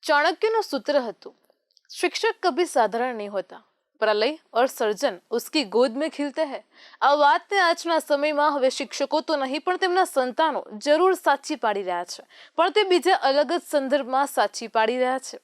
चाणक्य નું सूत्र હતું, शिक्षक कभी साधारण नहीं होता, प्रलय और सर्जन उसकी गोद में खिलते हैं। આ વાતને આજના સમયમાં હવે શિક્ષકો તો નહીં પણ તેમના સંતાનો જરૂર સાચી પાડી રહ્યા છે, પણ તે બીજા અલગ જ સંદર્ભમાં સાચી પાડી રહ્યા છે।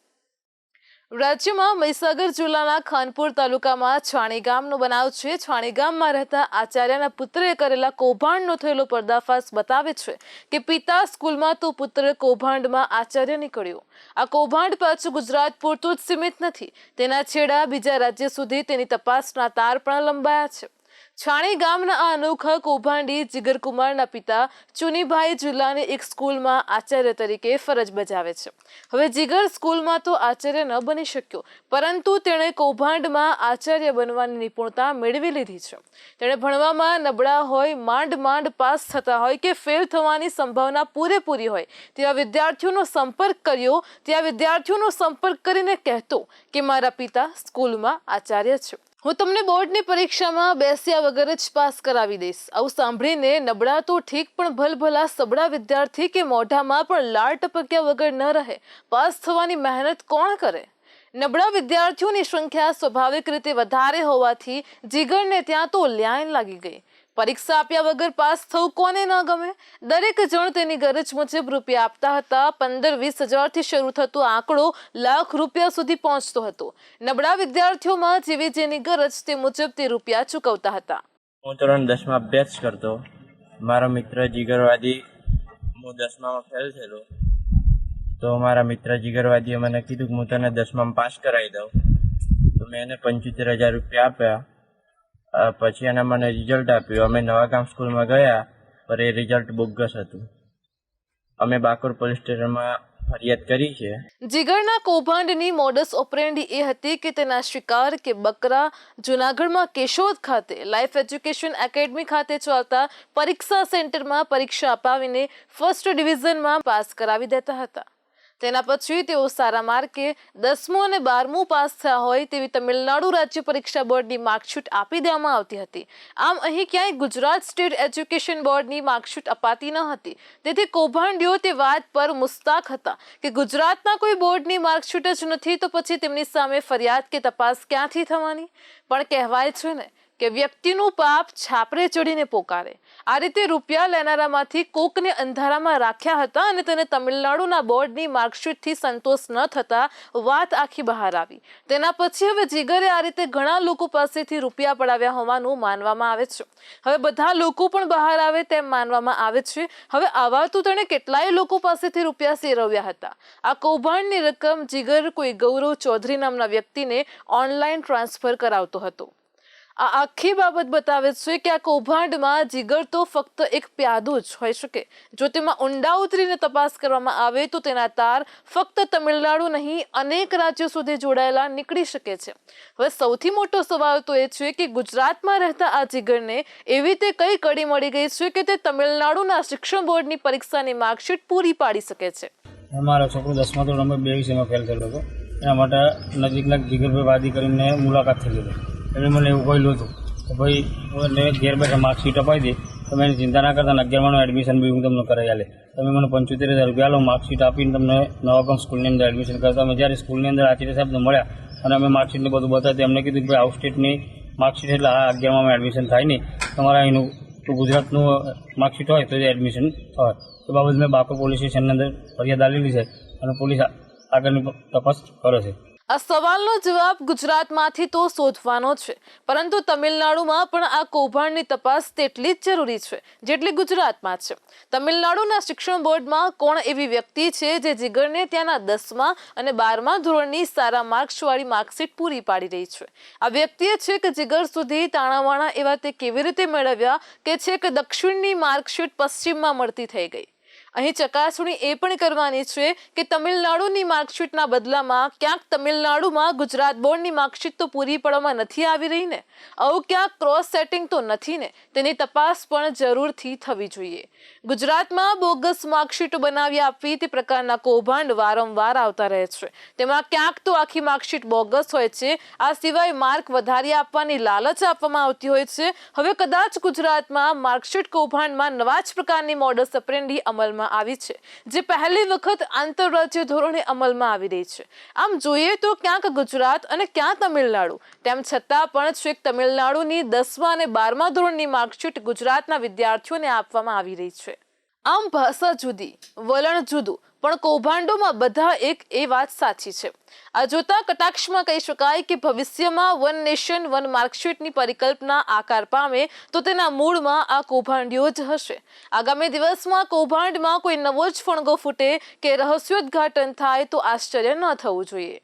રાજ્યમાં મહીસાગર જિલ્લાના ખાનપુર તાલુકામાં છાણી ગામનો બનાવ છે। છાણી ગામમાં રહેતા આચાર્યના પુત્રએ કરેલા કૌભાંડનો થયેલો પર્દાફાશ બતાવે છે કે પિતા સ્કૂલમાં તો પુત્ર કૌભાંડમાં આચાર્ય નીકળ્યો। આ કૌભાંડ પાછું ગુજરાત પૂરતું જ સીમિત નથી, તેના છેડા બીજા રાજ્ય સુધી તેની તપાસના તાર પણ લંબાયા છે। છાણી ગામના આ અનોખા કૌભાંડી જીગરકુમારના પિતા ચુનીભાઈ જિલ્લાની એક સ્કૂલમાં આચાર્ય તરીકે ફરજ બજાવે છે। હવે જીગર સ્કૂલમાં તો આચાર્ય ન બની શક્યો, પરંતુ તેણે કૌભાંડમાં આચાર્ય બનવાની નિપુણતા મેળવી લીધી છે। તેણે ભણવામાં નબળા હોય, માંડ પાસ થતા હોય કે ફેલ થવાની સંભાવના પૂરેપૂરી હોય તેવા વિદ્યાર્થીઓનો સંપર્ક કર્યો। ત્યાં વિદ્યાર્થીઓનો સંપર્ક કરીને કહેતો કે મારા પિતા સ્કૂલમાં આચાર્ય છે, હું તમને બોર્ડની પરીક્ષામાં બેસ્યા વગર જ પાસ કરાવી દઈશ। આવું સાંભળીને નબળા તો ઠીક, પણ ભલભલા સબળા વિદ્યાર્થી કે મોઢામાં પણ લાળ ટપક્યા વગર ન રહે, પાસ થવાની મહેનત કોણ કરે? નબળા વિદ્યાર્થીઓની સંખ્યા સ્વાભાવિક રીતે વધારે હોવાથી જીગરને ત્યાં તો લાઈન લાગી ગઈ। પરીક્ષા આપ્યા વગર પાસ થવું કોને ન ગમે? દરેક જણ તેની ગરજ મુજબ રૂપિયા આપતા હતા। 15-20 હજારથી શરૂ થતો આંકડો લાખ રૂપિયા સુધી પહોંચતો હતો। નબળા વિદ્યાર્થીઓમાં જેવી જેની ગરજ તે મુજબ તે રૂપિયા ચૂકવતા હતા। હું ધોરણ 10માં અભ્યાસ કરતો, મારો મિત્ર જીગરવાદી, હું 10મામાં ફેલ થયેલો, તો મારા મિત્ર જીગરવાદીએ મને કીધું કે હું તને 10મામાં પાસ કરાવી દઉં, તો મેં એને 75,000 રૂપિયા આપ્યા। પછી એને મને રિઝલ્ટ આપ્યું। અમે નવાગામ સ્કૂલમાં ગયા, પણ એ રિઝલ્ટ બોગસ હતું। અમે બાકોર પોલીસ સ્ટેશનમાં ફરિયાદ કરી છે। જીગરના કૌભાંડની મોડસ ઓપરેન્ડી એ હતી કે તેના શિકાર કે બકરા જૂનાગઢમાં કેશોદ ખાતે લાઈફ એજ્યુકેશન એકેડમી ખાતે ચાલતા પરીક્ષા સેન્ટરમાં પરીક્ષા અપાવીને ફર્સ્ટ ડિવિઝનમાં પાસ કરાવી દેતા હતા। તેના પછી તેઓ સારા માર્કે 10મું અને 12મું પાસ થયા હોય તેવી તમિલનાડુ રાજ્ય પરીક્ષા બોર્ડની માર્કશીટ આપી દેવામાં આવતી હતી। આમ અહીં ક્યાંય ગુજરાત સ્ટેટ એજ્યુકેશન બોર્ડની માર્કશીટ અપાતી ન હતી, તેથી કૌભાંડીઓ તે વાત પર મુસ્તાક હતા કે ગુજરાતના કોઈ બોર્ડની માર્કશીટ જ નથી તો પછી તેમની સામે ફરિયાદ કે તપાસ ક્યાંથી થવાની? પણ કહેવાય છે ને કે વ્યક્તિનું પાપ છાપરે ચડીને પોકારે। આ રીતે રૂપિયા લેનારામાંથી કોકને અંધારામાં રાખ્યા હતા અને તેને તમિલનાડુના બોર્ડની માર્કશીટથી સંતોષ ન થતા વાત આખી બહાર આવી। તેના પછી હવે જીગરે આ રીતે ઘણા લોકો પાસેથી રૂપિયા પડાવ્યા હોવાનું માનવામાં આવે છે। હવે બધા લોકો પણ બહાર આવે તેમ માનવામાં આવે છે। હવે આવા તો તેણે કેટલાય લોકો પાસેથી રૂપિયા સેરવ્યા હતા। આ કૌભાંડની રકમ જીગર કોઈ ગૌરવ ચૌધરી નામના વ્યક્તિને ઓનલાઈન ટ્રાન્સફર કરાવતો હતો। આ આખી બાબત બતાવે છે કે આ કૌભાંડમાં જીગર તો ફક્ત એક પ્યાદો જ હોઈ શકે। જો તેમાં ઊંડા ઉતરીને તપાસ કરવામાં આવે તો તેના તાર ફક્ત તમિલનાડુ નહીં, અનેક રાજ્યો સુધી જોડાયેલા નીકળી શકે છે। હવે સૌથી મોટો સવાલ તો એ છે કે ગુજરાતમાં રહેતા આ જીગરને એવી તે કઈ કડી મળી ગઈ છે કે તે તમિલનાડુના શિક્ષણ બોર્ડની પરીક્ષાની માર્કશીટ પૂરી પાડી શકે છે। મારો છોકરો 10મા ધોરણમાં 2 વિષયમાં ફેલ થયેલો હતો, એના માટે નજીકના જીગરભાઈ વાદી કરીને મુલાકાત થઈ ગઈ। એટલે મને એવું કહેલું હતું કે ભાઈ મને ઘેર બેઠા માર્કશીટ અપાવી દે, તમે એની ચિંતા ના કરતા, 11માનું એડમિશન બી હું તમને કરાવી આલે, તમે મને 75,000 રૂપિયા લો, માર્કશીટ આપીને તમને નવાગામ સ્કૂલની અંદર એડમિશન કરતા। અમે જ્યારે સ્કૂલની અંદર આચાર્ય સાહેબને મળ્યા અને અમે માર્કશીટને બધું બતાવ્યું, એમને કીધું કે ભાઈ આઉટ સ્ટેટની માર્કશીટ એટલે આ 11મામાં એડમિશન થાય નહીં, તમારા અહીંનું ગુજરાતનું માર્કશીટ હોય તો એડમિશન થાય। એ બાબત મેં બાકોર પોલીસ સ્ટેશનની અંદર ફરિયાદ આલેલી છે અને પોલીસ આગળની તપાસ કરે છે। આ સવાલનો જવાબ ગુજરાતમાંથી તો શોધવાનો છે, પરંતુ તમિલનાડુમાં પણ આ કૌભાંડની તપાસ તેટલી જ જરૂરી છે જેટલી ગુજરાતમાં છે। તમિલનાડુના શિક્ષણ બોર્ડમાં કોણ એવી વ્યક્તિ છે જે જીગરને ત્યાંના 10મા અને 12મા ધોરણની સારા માર્ક્સવાળી માર્કશીટ પૂરી પાડી રહી છે? આ વ્યક્તિએ છે કે જીગર સુધી તાણાવાણા એવા તે કેવી રીતે મેળવ્યા કે છે કે દક્ષિણની માર્કશીટ પશ્ચિમમાં મળતી થઈ ગઈ? અહીં ચકાસણી એ પણ કરવાની છે કે તમિલનાડુની માર્કશીટના બદલામાં ક્યાંક તમિલનાડુમાં ગુજરાત બોર્ડની માર્કશીટ તો પૂરી પાડવામાં નથી આવી રહી ને? આવું ક્યાંક ક્રોસ સેટિંગ તો નથી ને? તેની તપાસ પણ જરૂરથી થવી જોઈએ। ગુજરાતમાં બોગસ માર્કશીટ બનાવી આપવી તે પ્રકારના કૌભાંડ વારંવાર આવતા રહે છે। તેમાં ક્યાંક તો આખી માર્કશીટ બોગસ હોય છે, આ સિવાય માર્ક વધારી આપવાની લાલચ આપવામાં આવતી હોય છે। હવે કદાચ ગુજરાતમાં માર્કશીટ કૌભાંડમાં નવા જ પ્રકારની મોડસ ઓપરેન્ડી અમલમાં કરવામાં આવી છે, જે પહેલી વખત આંતરરાજ્ય ધોરણે અમલમાં આવી રહી છે. આમ જોઈએ તો ક્યાંક ગુજરાત અને ક્યાં તમિલનાડુ, તેમ છતાં પણ છેક તમિલનાડુની 10મા અને 12મા ધોરણની માર્કશીટ ગુજરાતના વિદ્યાર્થીઓને આપવામાં આવી રહી છે. આમ ભાષા જુદી, વલણ જુદું, પણ કૌભાંડોમાં બધા એક એ વાત સાચી છે. આ જોતા કટાક્ષમાં કહી શકાય કે ભવિષ્યમાં વન નેશન વન માર્કશીટની પરિકલ્પના આકાર પામે તો તેના મૂળમાં આ કૌભાંડીઓ જ હશે. આગામી દિવસમાં કૌભાંડમાં કોઈ નવો જ ફણગો ફૂટે કે રહસ્યોદ્ઘાટન થાય તો આશ્ચર્ય ન થવું જોઈએ.